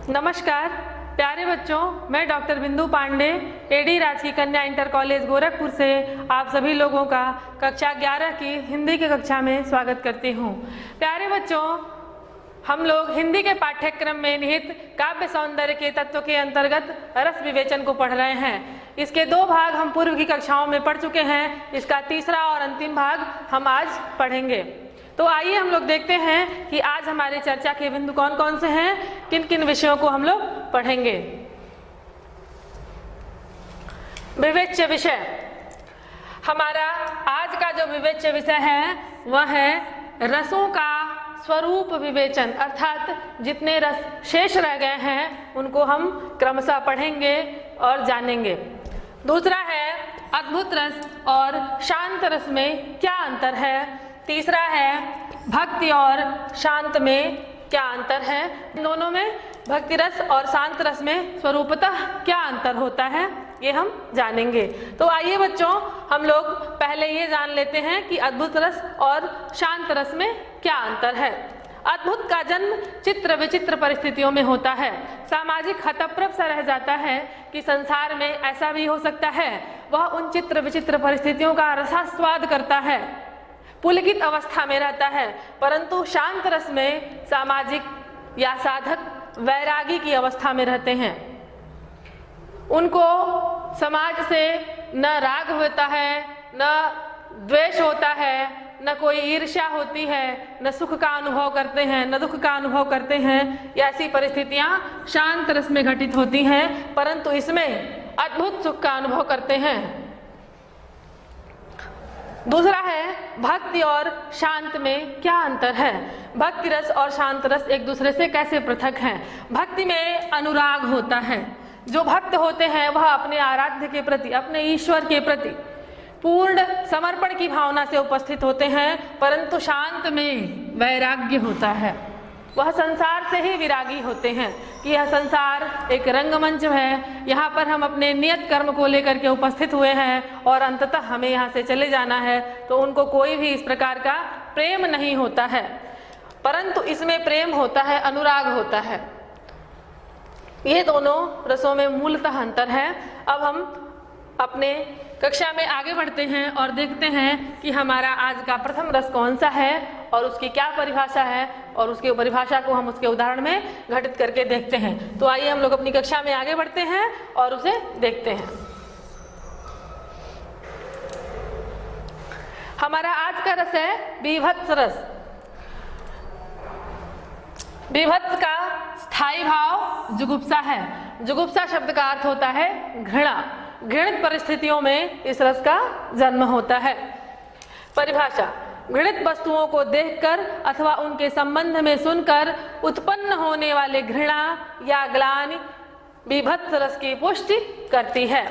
नमस्कार प्यारे बच्चों, मैं डॉक्टर बिंदु पांडे एडी राजकीय कन्या इंटर कॉलेज गोरखपुर से आप सभी लोगों का कक्षा 11 की हिंदी की कक्षा में स्वागत करती हूँ। प्यारे बच्चों, हम लोग हिंदी के पाठ्यक्रम में निहित काव्य सौंदर्य के तत्व के अंतर्गत रस विवेचन को पढ़ रहे हैं। इसके 2 भाग हम पूर्व की कक्षाओं में पढ़ चुके हैं। इसका तीसरा और अंतिम भाग हम आज पढ़ेंगे। तो आइए हम लोग देखते हैं कि आज हमारे चर्चा के बिंदु कौन कौन से हैं, किन किन विषयों को हम लोग पढ़ेंगे। विवेच्य विषय, हमारा आज का जो विवेच्य विषय है वह है रसों का स्वरूप विवेचन, अर्थात जितने रस शेष रह गए हैं उनको हम क्रमशः पढ़ेंगे और जानेंगे। दूसरा है अद्भुत रस और शांत रस में क्या अंतर है। तीसरा है भक्ति और शांत में क्या अंतर है। दोनों में भक्ति रस और शांत रस में स्वरूपतः क्या अंतर होता है, ये हम जानेंगे। तो आइए बच्चों, हम लोग पहले ये जान लेते हैं कि अद्भुत रस और शांत रस में क्या अंतर है। अद्भुत का जन्म चित्र विचित्र परिस्थितियों में होता है। सामाजिक हतप्रभ सा रह जाता है कि संसार में ऐसा भी हो सकता है। वह उन चित्र विचित्र परिस्थितियों का रसास्वाद करता है, पुलकित अवस्था में रहता है। परंतु शांत रस में सामाजिक या साधक वैरागी की अवस्था में रहते हैं। उनको समाज से न राग होता है, न द्वेष होता है, न कोई ईर्ष्या होती है, न सुख का अनुभव करते हैं, न दुख का अनुभव करते हैं। ऐसी परिस्थितियां शांत रस में घटित होती हैं, परंतु इसमें अद्भुत सुख का अनुभव करते हैं। दूसरा है भक्ति और शांत में क्या अंतर है। भक्ति रस और शांत रस एक दूसरे से कैसे पृथक हैं। भक्ति में अनुराग होता है। जो भक्त होते हैं वह अपने आराध्य के प्रति, अपने ईश्वर के प्रति पूर्ण समर्पण की भावना से उपस्थित होते हैं। परंतु शांत में वैराग्य होता है। वह संसार से ही विरागी होते हैं कि यह संसार एक रंगमंच है, यहाँ पर हम अपने नियत कर्म को लेकर के उपस्थित हुए हैं और अंततः हमें यहाँ से चले जाना है। तो उनको कोई भी इस प्रकार का प्रेम नहीं होता है, परंतु इसमें प्रेम होता है, अनुराग होता है। ये दोनों रसों में मूलतः अंतर है। अब हम अपने कक्षा में आगे बढ़ते हैं और देखते हैं कि हमारा आज का प्रथम रस कौन सा है और उसकी क्या परिभाषा है, और उसकी परिभाषा को हम उसके उदाहरण में घटित करके देखते हैं। तो आइए हम लोग अपनी कक्षा में आगे बढ़ते हैं और उसे देखते हैं। हमारा आज का रस है बीभत्स रस। बीभत्स का स्थायी भाव जुगुप्सा है। जुगुप्सा शब्द का अर्थ होता है घृणा। घृणित परिस्थितियों में इस रस का जन्म होता है। परिभाषा, घृणित वस्तुओं को देखकर अथवा उनके संबंध में सुनकर उत्पन्न होने वाले घृणा या ग्लानि बीभत्स रस की पुष्टि करती है।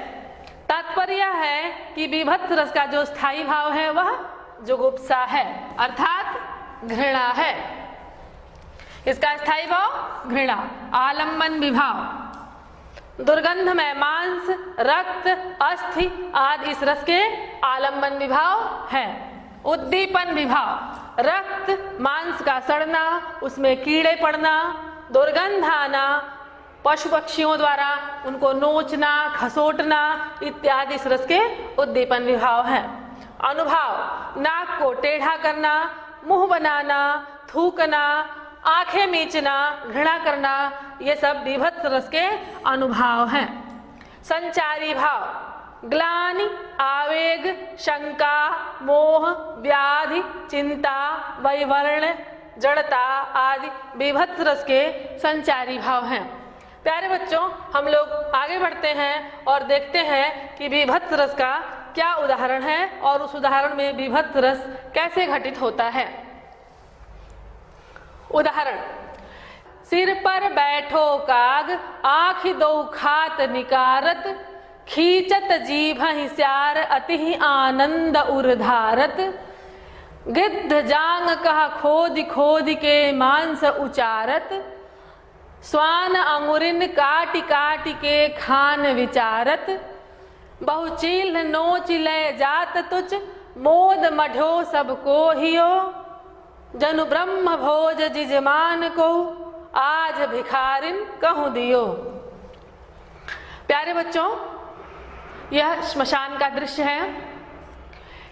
तात्पर्य है कि बीभत्स रस का जो स्थायी भाव है वह जुगुप्सा है, अर्थात घृणा है। इसका स्थायी भाव घृणा, आलम्बन विभाव, दुर्गंधमय मांस, रक्त, अस्थि आदि इस रस के आलम्बन विभाव है। उद्दीपन विभाव, रक्त मांस का सड़ना, उसमें कीड़े पड़ना, दुर्गंध आना, पशु पक्षियों द्वारा उनको नोचना, खसोटना इत्यादि इस रस के उद्दीपन विभाव है। अनुभव, नाक को टेढ़ा करना, मुंह बनाना, थूकना, आंखें मीचना, घृणा करना, ये सब बीभत्स रस के अनुभाव हैं। संचारी भाव, ग्लानि, आवेग, शंका, मोह, व्याधि, चिंता, वैवर्ण, जड़ता आदि बीभत्स रस के संचारी भाव हैं। प्यारे बच्चों, हम लोग आगे बढ़ते हैं और देखते हैं कि बीभत्स रस का क्या उदाहरण है और उस उदाहरण में बीभत्स रस कैसे घटित होता है। उदाहरण, सिर पर बैठो काग, आँख दो खात निकारत, खींचत जीभहि स्यार अति आनंद उर्धारत, गिद्ध जांग कह खोद खोद के मांस उचारत, स्वान अंगुरिन काटि काटि के खान विचारत, बहुचील नोच ले जात तुच, मोद मढ़ो सबको हियो, जनु ब्रह्म भोज जिजमान को, आज भिखारिन कहूँ दियो। प्यारे बच्चों, यह श्मशान का दृश्य है।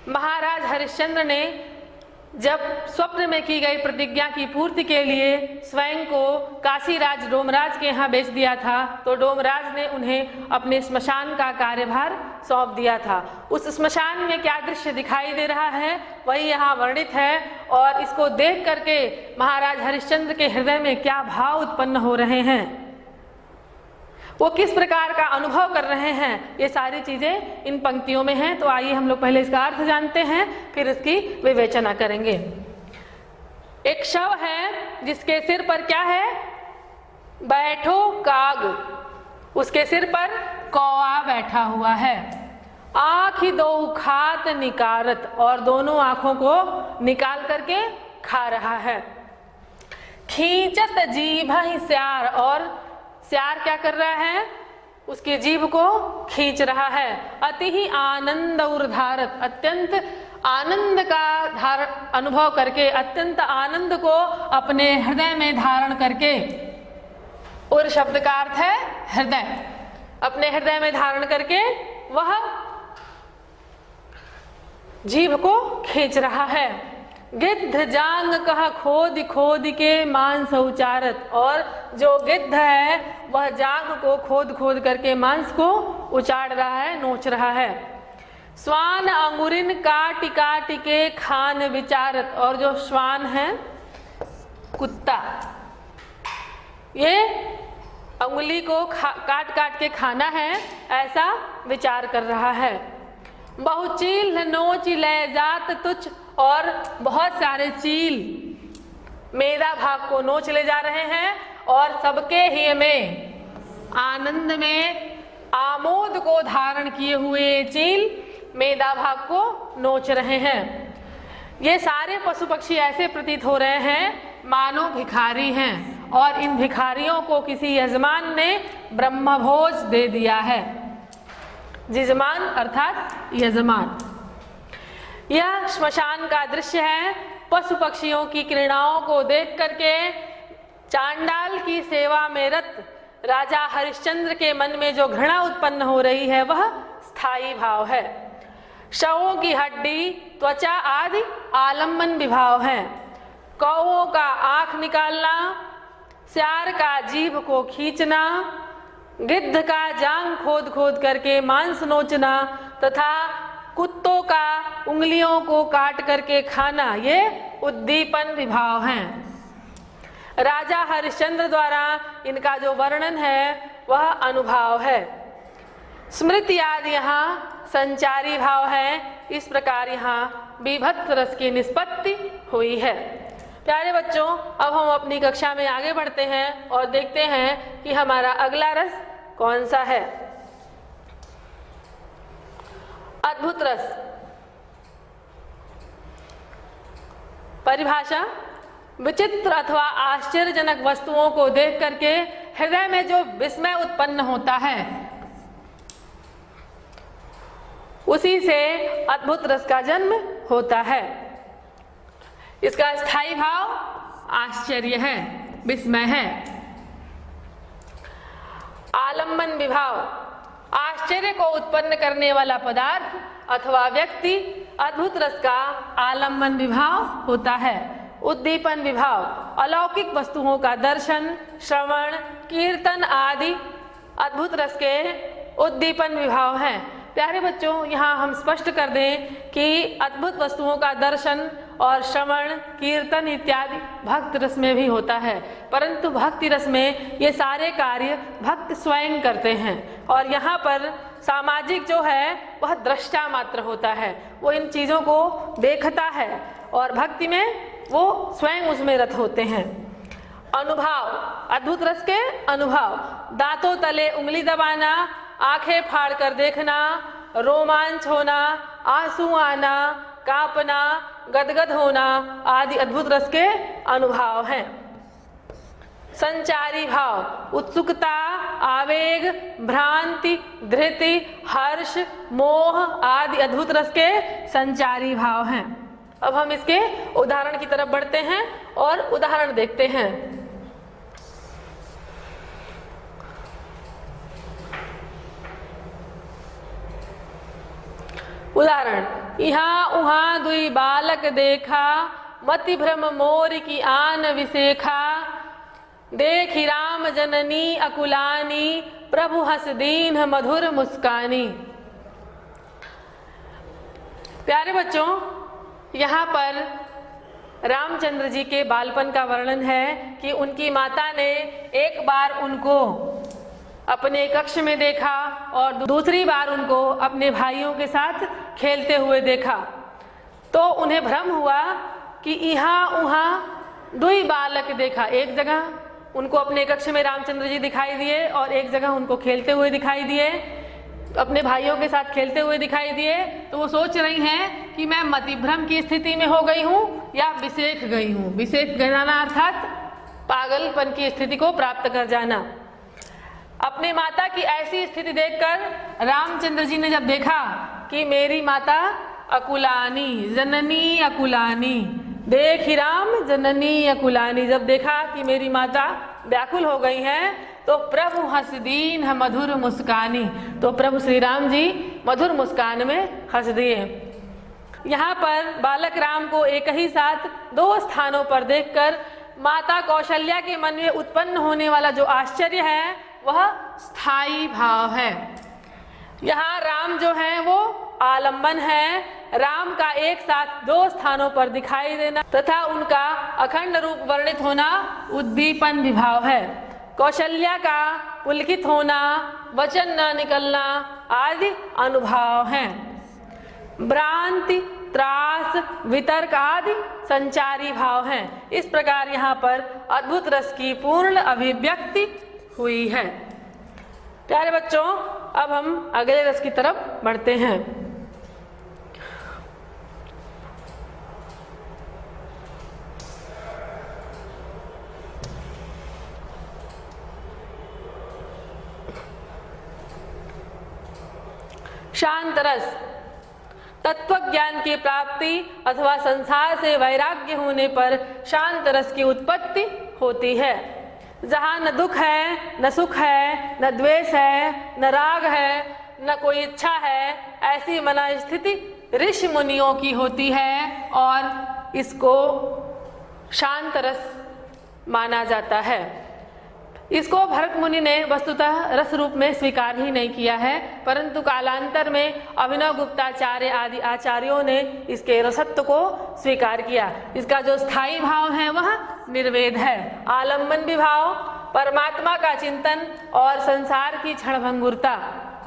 महाराज हरिश्चंद्र ने जब स्वप्न में की गई प्रतिज्ञा की पूर्ति के लिए स्वयं को काशीराज डोमराज के यहाँ बेच दिया था, तो डोमराज ने उन्हें अपने श्मशान का कार्यभार सौंप दिया था। उस श्मशान में क्या दृश्य दिखाई दे रहा है वही यहाँ वर्णित है, और इसको देख करके महाराज हरिश्चंद्र के हृदय में क्या भाव उत्पन्न हो रहे हैं, वो किस प्रकार का अनुभव कर रहे हैं, ये सारी चीजें इन पंक्तियों में हैं। तो आइए हम लोग पहले इसका अर्थ जानते हैं, फिर इसकी विवेचना करेंगे। एक शव है जिसके सिर पर क्या है, बैठो काग, उसके सिर पर कौआ बैठा हुआ है। आँखी दो खात निकारत, और दोनों आंखों को निकाल करके खा रहा है। खींचत जीभ स्यार, और स्यार क्या कर रहा है, उसकी जीभ को खींच रहा है। अति ही आनंद उर्धारत, अत्यंत आनंद का अनुभव करके, अत्यंत आनंद को अपने हृदय में धारण करके, उर शब्द का अर्थ है हृदय, अपने हृदय में धारण करके वह जीभ को खींच रहा है। गिद्ध जांग कह खोद खोद के मांस उचारत, और जो गिद्ध है वह जांग को खोद खोद करके मांस को उचाड़ रहा है, नोच रहा है। स्वान अंगुरिन काट काट के खान विचारत, और जो श्वान है कुत्ता, ये अंगुली को काट काट के खाना है, ऐसा विचार कर रहा है। बहुचील नोच ले जात तुच्छ, और बहुत सारे चील मेदा भाग को नोच ले जा रहे हैं, और सबके ही में आनंद में आमोद को धारण किए हुए चील मेदा भाग को नोच रहे हैं। ये सारे पशु पक्षी ऐसे प्रतीत हो रहे हैं मानो भिखारी हैं, और इन भिखारियों को किसी यजमान ने ब्रह्मभोज दे दिया है। यजमान अर्थात यजमान। यह श्मशान का दृश्य है। पशु पक्षियों की क्रीड़ाओं को देख करके चांडाल की सेवा में रत राजा हरिश्चंद्र के मन में जो घृणा उत्पन्न हो रही है वह स्थायी भाव है। शवों की हड्डी, त्वचा आदि आलम्बन विभाव है। कौओं का आँख निकालना, स्यार का जीभ को खींचना, गिद्ध का जांग खोद खोद करके मांस नोचना तथा कुत्तों का उंगलियों को काट करके खाना, ये उद्दीपन विभाव हैं। राजा हरिश्चंद्र द्वारा इनका जो वर्णन है वह अनुभाव है। स्मृति आदि यहाँ संचारी भाव है। इस प्रकार यहाँ विभक्त रस की निष्पत्ति हुई है। प्यारे बच्चों, अब हम अपनी कक्षा में आगे बढ़ते हैं और देखते हैं कि हमारा अगला रस कौन सा है। अद्भुत रस। परिभाषा: विचित्र अथवा आश्चर्यजनक वस्तुओं को देख करके हृदय में जो विस्मय उत्पन्न होता है उसी से अद्भुत रस का जन्म होता है। इसका स्थायी भाव आश्चर्य है, विस्मय है। आलम्बन विभाव: आश्चर्य को उत्पन्न करने वाला पदार्थ अथवा व्यक्ति अद्भुत रस का आलम्बन विभाव होता है। उद्दीपन विभाव: अलौकिक वस्तुओं का दर्शन, श्रवण, कीर्तन आदि अद्भुत रस के उद्दीपन विभाव हैं। प्यारे बच्चों, यहाँ हम स्पष्ट कर दें कि अद्भुत वस्तुओं का दर्शन और श्रवण, कीर्तन इत्यादि भक्त रस में भी होता है, परंतु भक्ति रस में ये सारे कार्य भक्त स्वयं करते हैं और यहाँ पर सामाजिक जो है वह दृष्टा मात्र होता है, वो इन चीज़ों को देखता है और भक्ति में वो स्वयं उसमें रत होते हैं। अनुभव: अद्भुत रस के अनुभव: दांतों तले उंगली दबाना, आंखें फाड़ कर देखना, रोमांच होना, आंसू आना, कांपना, गदगद होना आदि अद्भुत रस के अनुभव हैं। संचारी भाव: उत्सुकता, आवेग, भ्रांति, धृति, हर्ष, मोह आदि अद्भुत रस के संचारी भाव हैं। अब हम इसके उदाहरण की तरफ बढ़ते हैं और उदाहरण देखते हैं। उदाहरण, यहाँ उहाँ दुई बालक देखा, मति भ्रम मोर की आन विसेखा, देखी राम जननी अकुलानी, प्रभु हंस दीन मधुर मुस्कानी। प्यारे बच्चों, यहाँ पर रामचंद्र जी के बालपन का वर्णन है कि उनकी माता ने एक बार उनको अपने कक्ष में देखा और दूसरी बार उनको अपने भाइयों के साथ खेलते हुए देखा। तो उन्हें भ्रम हुआ कि यहाँ उहाँ दुई बालक देखा, एक जगह उनको अपने कक्ष में रामचंद्र जी दिखाई दिए और एक जगह उनको खेलते हुए दिखाई दिए, अपने भाइयों के साथ खेलते हुए दिखाई दिए। तो वो सोच रही हैं कि मैं मतिभ्रम की स्थिति में हो गई हूँ या विसेख गई हूँ। विसेख जाना अर्थात पागलपन की स्थिति को प्राप्त कर जाना। अपनी माता की ऐसी स्थिति देखकर रामचंद्र जी ने जब देखा कि मेरी माता अकुलानी, जननी अकुलानी, देखी राम जननी अकुलानी, जब देखा कि मेरी माता व्याकुल हो गई हैं, तो प्रभु हंस दीन मधुर मुस्कानी, तो प्रभु श्री राम जी मधुर मुस्कान में हंस दिए। यहाँ पर बालक राम को एक ही साथ दो स्थानों पर देखकर माता कौशल्या के मन में उत्पन्न होने वाला जो आश्चर्य है वह स्थायी भाव है। यहाँ राम जो है वो आलंबन है, राम का एक साथ दो स्थानों पर दिखाई देना तथा उनका अखंड रूप वर्णित होना उद्दीपन विभाव है। कौशल्या का पुलकित होना, वचन न निकलना आदि अनुभाव हैं। भ्रांति, त्रास, वितर्क आदि संचारी भाव हैं। इस प्रकार यहाँ पर अद्भुत रस की पूर्ण अभिव्यक्ति हुई है। प्यारे बच्चों, अब हम अगले रस की तरफ बढ़ते हैं। शांत रस, तत्व ज्ञान की प्राप्ति अथवा संसार से वैराग्य होने पर शांत रस की उत्पत्ति होती है। जहाँ न दुख है, न सुख है, न द्वेष है, न राग है, न कोई इच्छा है, ऐसी मना स्थिति ऋषि मुनियों की होती है और इसको शांत रस माना जाता है। इसको भरत मुनि ने वस्तुतः रस रूप में स्वीकार ही नहीं किया है, परंतु कालांतर में अभिनव गुप्ताचार्य आदि आचार्यों ने इसके रसत्व को स्वीकार किया। इसका जो स्थायी भाव है वह निर्वेद है। आलम्बन विभाव, परमात्मा का चिंतन और संसार की क्षणभंगुरता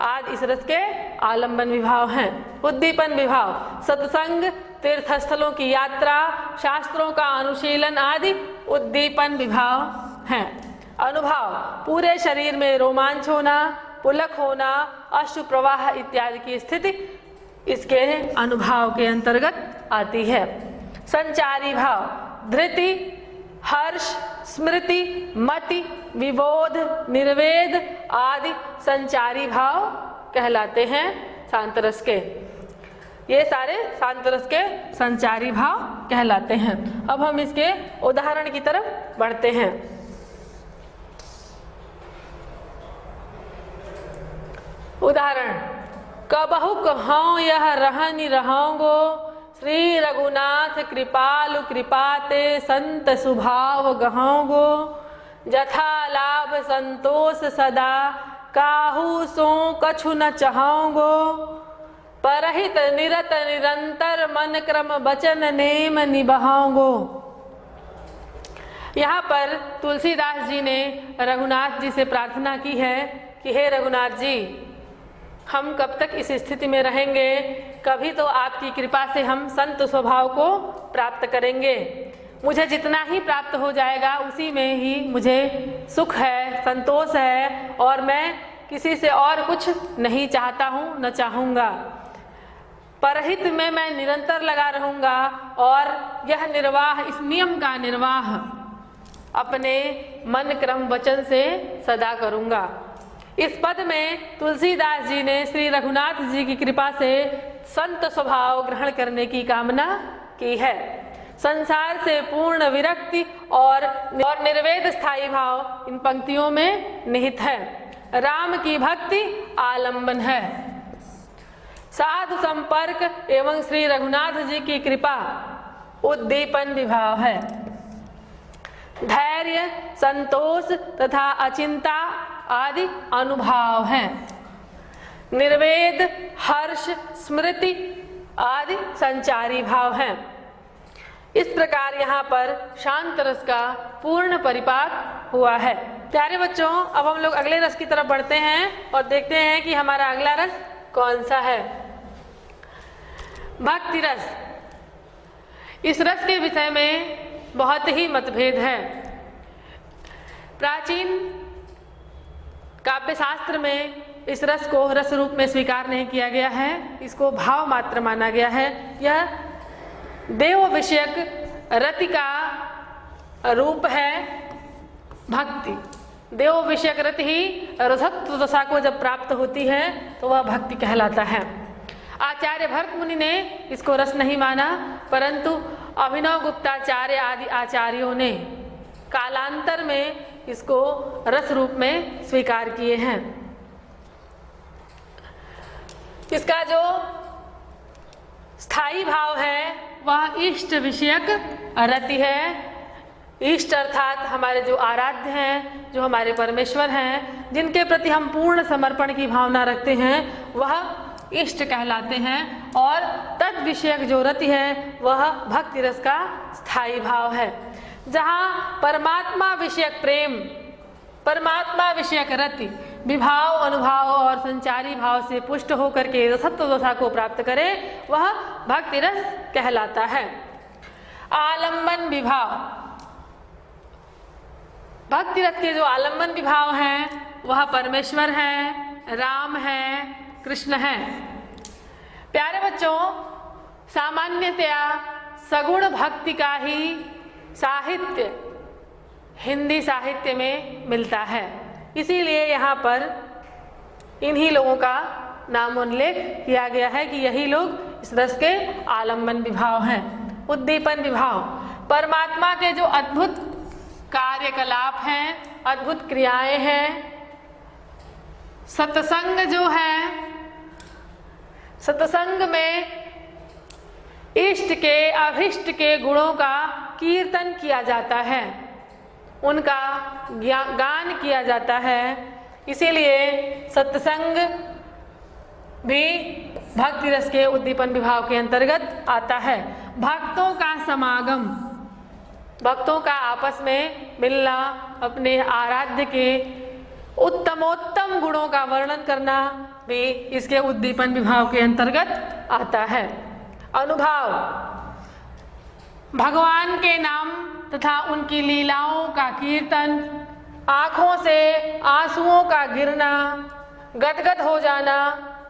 आदि इस रस के आलम्बन विभाव हैं। उद्दीपन विभाव, सत्संग, तीर्थस्थलों की यात्रा, शास्त्रों का अनुशीलन आदि उद्दीपन विभाव हैं। अनुभव, पूरे शरीर में रोमांच होना, पुलक होना, अश्रु प्रवाह इत्यादि की स्थिति इसके अनुभव के अंतर्गत आती है। संचारी भाव, धृति, हर्ष, स्मृति, मति, विबोध, निर्वेद आदि संचारी भाव कहलाते हैं शांत रस के। ये सारे शांत रस के संचारी भाव कहलाते हैं। अब हम इसके उदाहरण की तरफ बढ़ते हैं। उदाहरण, कबहु कहौं यह रहनि रहौंगो, श्री रघुनाथ कृपालु कृपाते संत सुभाव गहौंगो, जथा लाभ संतोष सदा काहू सो कछु न चहौंगो, परहित निरत निरंतर मन क्रम वचन नेम निभाओंगो। यहाँ पर तुलसीदास जी ने रघुनाथ जी से प्रार्थना की है कि हे रघुनाथ जी, हम कब तक इस स्थिति में रहेंगे, कभी तो आपकी कृपा से हम संत स्वभाव को प्राप्त करेंगे। मुझे जितना ही प्राप्त हो जाएगा उसी में ही मुझे सुख है, संतोष है और मैं किसी से और कुछ नहीं चाहता हूँ, न चाहूँगा। परहित में मैं निरंतर लगा रहूँगा और यह निर्वाह, इस नियम का निर्वाह अपने मन क्रम वचन से सदा करूँगा। इस पद में तुलसीदास जी ने श्री रघुनाथ जी की कृपा से संत स्वभाव ग्रहण करने की कामना की है। संसार से पूर्ण विरक्ति और निर्वेद स्थायी भाव इन पंक्तियों में निहित है। राम की भक्ति आलंबन है। साधु संपर्क एवं श्री रघुनाथ जी की कृपा उद्दीपन विभाव है। धैर्य, संतोष तथा अचिंता आदि अनुभाव हैं। निर्वेद, हर्ष, स्मृति आदि संचारी भाव हैं। इस प्रकार यहाँ पर शांत रस का पूर्ण परिपाक हुआ है। प्यारे बच्चों, अब हम लोग अगले रस की तरफ बढ़ते हैं और देखते हैं कि हमारा अगला रस कौन सा है। भक्ति रस। इस रस के विषय में बहुत ही मतभेद है। प्राचीन काव्यशास्त्र में इस रस को रस रूप में स्वीकार नहीं किया गया है, इसको भाव मात्र माना गया है। यह देव विषयक रति का रूप है। भक्ति, देव विषयक रति ही रसत्व दशा को जब प्राप्त होती है तो वह भक्ति कहलाता है। आचार्य भरत मुनि ने इसको रस नहीं माना, परंतु अभिनव गुप्ताचार्य आदि आचार्यों ने कालांतर में इसको रस रूप में स्वीकार किए हैं। इसका जो स्थायी भाव है वह इष्ट विषयक रति है। इष्ट अर्थात हमारे जो आराध्य हैं, जो हमारे परमेश्वर हैं, जिनके प्रति हम पूर्ण समर्पण की भावना रखते हैं, वह इष्ट कहलाते हैं। और तद विषयक जो रति है वह भक्ति रस का स्थायी भाव है। जहाँ परमात्मा विषयक प्रेम, परमात्मा विषयक रति विभाव, अनुभाव और संचारी भाव से पुष्ट होकर के रसत्व दशा को प्राप्त करे, वह भक्ति रस कहलाता है। आलम्बन विभाव। भक्ति रस के जो आलम्बन विभाव हैं वह परमेश्वर हैं, राम हैं, कृष्ण हैं। प्यारे बच्चों, सामान्यतया सगुण भक्ति का ही साहित्य हिंदी साहित्य में मिलता है, इसीलिए यहाँ पर इन्हीं लोगों का नामोल्लेख किया गया है कि यही लोग इस रस के आलम्बन विभाव हैं। उद्दीपन विभाव, परमात्मा के जो अद्भुत कार्यकलाप हैं, अद्भुत क्रियाएं हैं। सत्संग जो है, सत्संग में इष्ट के अभिष्ट के गुणों का कीर्तन किया जाता है, उनका गान किया जाता है। इसीलिए सत्संग भी भक्ति रस के उद्दीपन विभाव के अंतर्गत आता है। भक्तों का समागम, भक्तों का आपस में मिलना, अपने आराध्य के उत्तमोत्तम गुणों का वर्णन करना भी इसके उद्दीपन विभाव के अंतर्गत आता है। अनुभाव, भगवान के नाम तथा उनकी लीलाओं का कीर्तन, आँखों से आंसुओं का गिरना, गदगद हो जाना।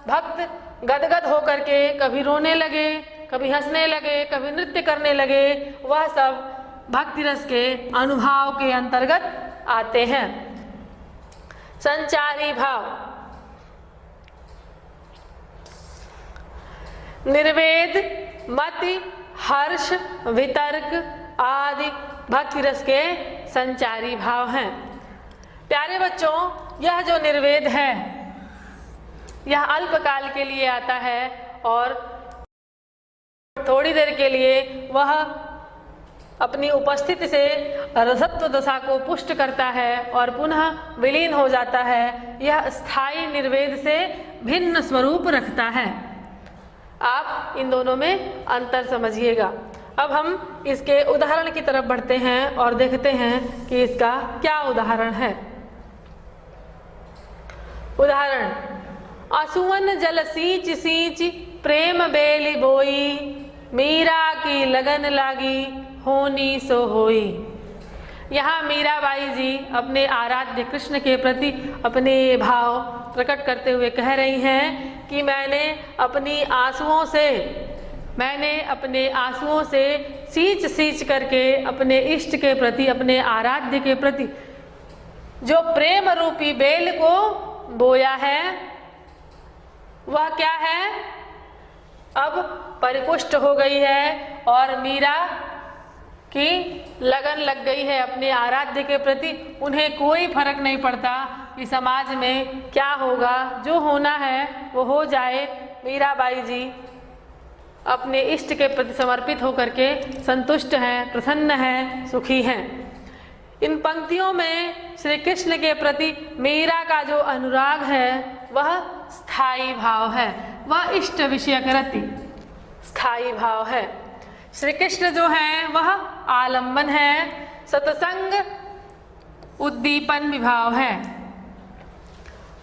भक्त गदगद होकर के कभी रोने लगे, कभी हंसने लगे, कभी नृत्य करने लगे, वह सब भक्ति रस के अनुभाव के अंतर्गत आते हैं। संचारी भाव, निर्वेद, मति, हर्ष, वितर्क आदि भक्ति रस के संचारी भाव हैं। प्यारे बच्चों, यह जो निर्वेद है यह अल्पकाल के लिए आता है और थोड़ी देर के लिए वह अपनी उपस्थिति से रसत्व दशा को पुष्ट करता है और पुनः विलीन हो जाता है। यह स्थायी निर्वेद से भिन्न स्वरूप रखता है। आप इन दोनों में अंतर समझिएगा। अब हम इसके उदाहरण की तरफ बढ़ते हैं और देखते हैं कि इसका क्या उदाहरण है। उदाहरण, असुवन जल सींच सींच प्रेम बेली बोई, मीरा की लगन लागी होनी सो होई। यहाँ मीराबाई जी अपने आराध्य कृष्ण के प्रति अपने भाव प्रकट करते हुए कह रही हैं कि मैंने अपने आंसुओं से सींच सींच करके अपने इष्ट के प्रति, अपने आराध्य के प्रति जो प्रेम रूपी बेल को बोया है, वह क्या है, अब परिपुष्ट हो गई है और मीरा की लगन लग गई है अपने आराध्य के प्रति। उन्हें कोई फर्क नहीं पड़ता कि समाज में क्या होगा, जो होना है वो हो जाए, मीराबाई जी अपने इष्ट के प्रति समर्पित होकर के संतुष्ट हैं, प्रसन्न हैं, सुखी हैं। इन पंक्तियों में श्री कृष्ण के प्रति मीरा का जो अनुराग है वह स्थायी भाव है, वह इष्ट विषयक रति स्थायी भाव है। श्री कृष्ण जो है वह आलम्बन है, सत्संग उद्दीपन विभाव है।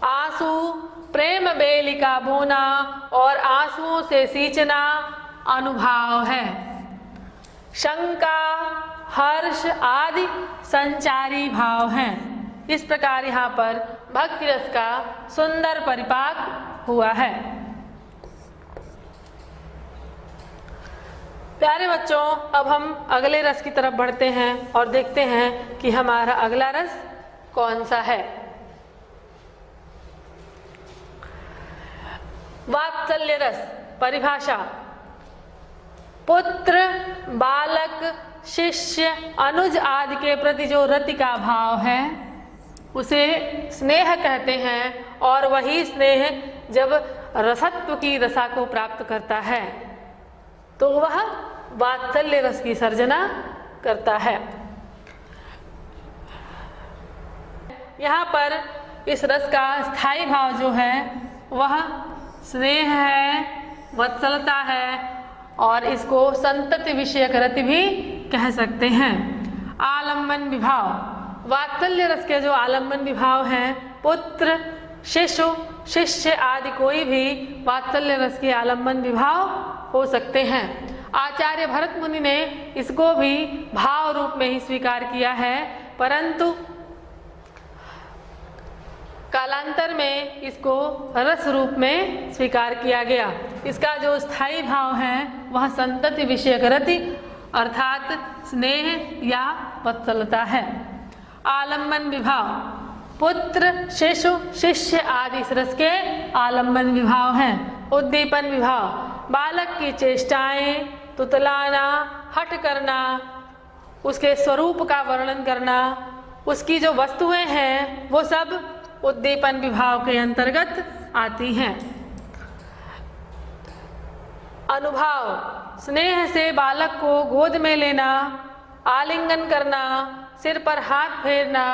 आंसू प्रेम बेलिका बोना और आंसुओं से सींचना अनुभाव है। शंका हर्ष आदि संचारी भाव हैं। इस प्रकार यहाँ पर भक्ति रस का सुंदर परिपाक हुआ है। प्यारे बच्चों, अब हम अगले रस की तरफ बढ़ते हैं और देखते हैं कि हमारा अगला रस कौन सा है। वात्सल्य रस परिभाषा: पुत्र, बालक, शिष्य, अनुज आदि के प्रति जो रति का भाव है उसे स्नेह कहते हैं, और वही स्नेह जब रसत्व की दशा को प्राप्त करता है तो वह वात्सल्य रस की सर्जना करता है। यहाँ पर इस रस का स्थायी भाव जो है वह स्नेह है, वत्सलता है, और इसको संतति विषयक रति भी कह सकते हैं। आलम्बन विभाव: वात्सल्य रस के जो आलम्बन विभाव हैं, पुत्र, शिशु, शिष्य आदि कोई भी वात्सल्य रस के आलम्बन विभाव हो सकते हैं। आचार्य भरत मुनि ने इसको भी भाव रूप में ही स्वीकार किया है, परंतु कालांतर में इसको रस रूप में स्वीकार किया गया। इसका जो स्थायी भाव है वह संतति विषयक रति अर्थात स्नेह या वत्सलता है। आलम्बन विभाव: पुत्र, शिशु, शिष्य आदि इस रस के आलम्बन विभाव हैं। उद्दीपन विभाव: बालक की चेष्टाएं, तुतलाना, हठ करना, उसके स्वरूप का वर्णन करना, उसकी जो वस्तुएं हैं वो सब उद्दीपन विभाव के अंतर्गत आती हैं। अनुभाव: स्नेह से बालक को गोद में लेना, आलिंगन करना, सिर पर हाथ फेरना,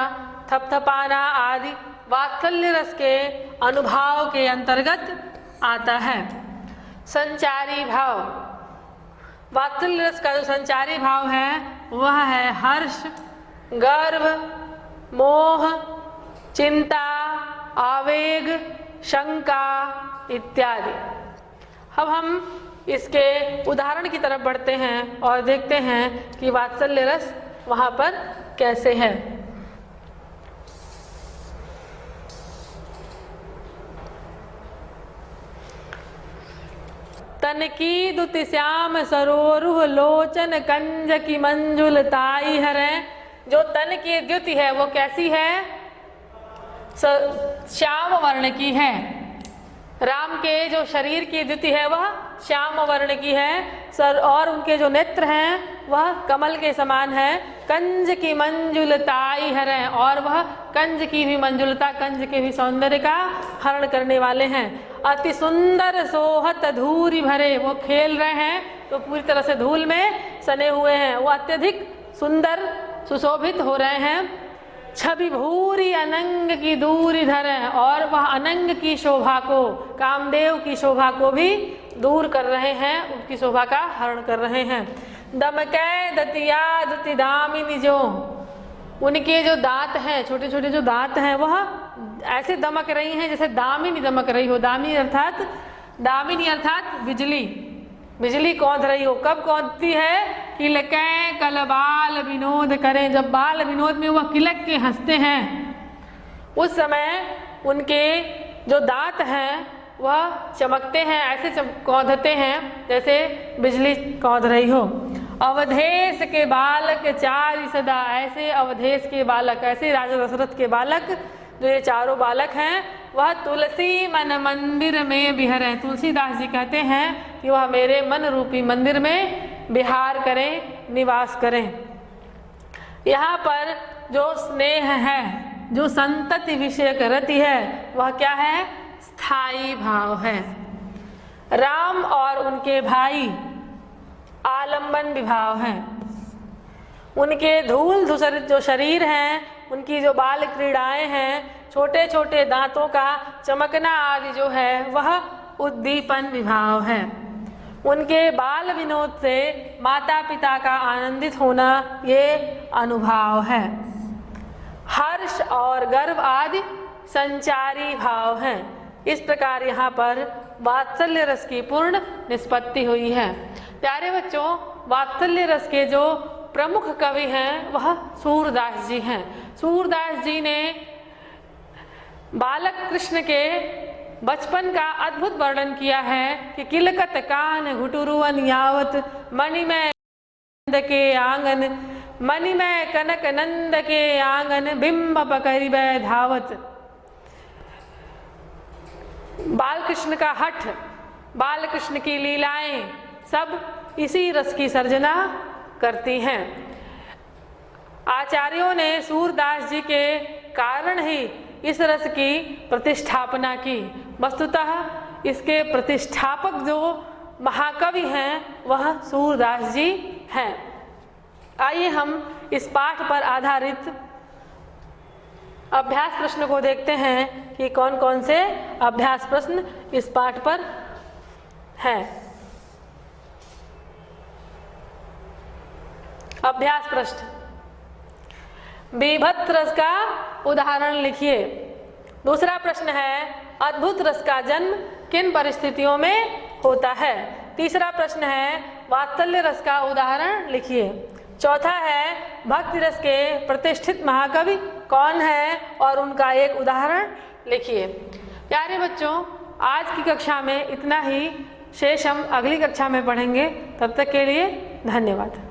थपथपाना आदि वात्सल्य रस के अनुभाव के अंतर्गत आता है। संचारी भाव: वात्सल्य रस का जो संचारी भाव है वह है हर्ष, गर्व, मोह, चिंता, आवेग, शंका इत्यादि। अब हम इसके उदाहरण की तरफ बढ़ते हैं और देखते हैं कि वात्सल्य रस वहाँ पर कैसे है। तन की दुति श्याम सरोरुह लोचन कंज की मंजुल ताई हरे। जो तन की द्युति है वो कैसी है? श्याम वर्ण की है। राम के जो शरीर की द्युति है वह श्याम वर्ण की है, सर और उनके जो नेत्र हैं वह कमल के समान है। कंज की मंजुलताई हरें, और वह कंज की भी मंजुलता, कंज के भी सौंदर्य का हरण करने वाले हैं। अति सुंदर सोहत धूरी भरे, वो खेल रहे हैं तो पूरी तरह से धूल में सने हुए हैं, वो अत्यधिक सुंदर सुशोभित हो रहे हैं। छवि भूरी अनंग की दूरी धरें, और वह अनंग की शोभा को, कामदेव की शोभा को भी दूर कर रहे हैं, उनकी शोभा का हरण कर रहे हैं। दमकै दतिया दति दामिनी, जो उनके जो दांत हैं, छोटे छोटे जो दांत हैं वह ऐसे दमक रही हैं जैसे दामिनी दमक रही हो। दामिनी अर्थात बिजली, बिजली कौंध रही हो। कब कौंधती है? किलकै कल बाल विनोद करें, जब बाल विनोद में वह किलक के हंसते हैं उस समय उनके जो दांत हैं वह चमकते हैं, ऐसे कौंधते हैं जैसे बिजली कौंध रही हो। अवधेश के बालक चारि सदा, ऐसे अवधेश के बालक, ऐसे राजा दशरथ के बालक जो ये चारों बालक हैं वह तुलसी मन मंदिर में विहरें। तुलसीदास जी कहते हैं कि वह मेरे मन रूपी मंदिर में विहार करें, निवास करें। यहाँ पर जो स्नेह है, जो संतति विषयक रति है, वह क्या है? स्थायी भाव है। राम और उनके भाई आलम्बन विभाव हैं। उनके धूल धूसरित जो शरीर हैं, उनकी जो बाल क्रीड़ाएं हैं, छोटे छोटे दांतों का चमकना आदि जो है वह उद्दीपन विभाव है। उनके बाल विनोद से माता पिता का आनंदित होना ये अनुभाव है। हर्ष और गर्व आदि संचारी भाव हैं। इस प्रकार यहाँ पर वात्सल्य रस की पूर्ण निष्पत्ति हुई है। प्यारे बच्चों, वात्सल्य रस के जो प्रमुख कवि हैं वह सूरदास जी हैं। सूरदास जी ने बालक कृष्ण के बचपन का अद्भुत वर्णन किया है कि किलकत कान घुटुरुअन यावत मणिमय नंद के आंगन, मणिमय कनक नंद के आंगन बिंब पकड़िबै धावत। बाल कृष्ण का हठ, बाल कृष्ण की लीलाएं सब इसी रस की सर्जना करती हैं। आचार्यों ने सूरदास जी के कारण ही इस रस की प्रतिष्ठापना की। वस्तुतः इसके प्रतिष्ठापक जो महाकवि हैं वह सूरदास जी हैं। आइए हम इस पाठ पर आधारित अभ्यास प्रश्न को देखते हैं कि कौन कौन से अभ्यास प्रश्न इस पाठ पर हैं। अभ्यास प्रश्न, बीभत्स रस का उदाहरण लिखिए। दूसरा प्रश्न है, अद्भुत रस का जन्म किन परिस्थितियों में होता है। तीसरा प्रश्न है, वात्सल्य रस का उदाहरण लिखिए। चौथा है, भक्ति रस के प्रतिष्ठित महाकवि कौन है और उनका एक उदाहरण लिखिए। प्यारे बच्चों, आज की कक्षा में इतना ही। शेष हम अगली कक्षा में पढ़ेंगे। तब तक के लिए धन्यवाद।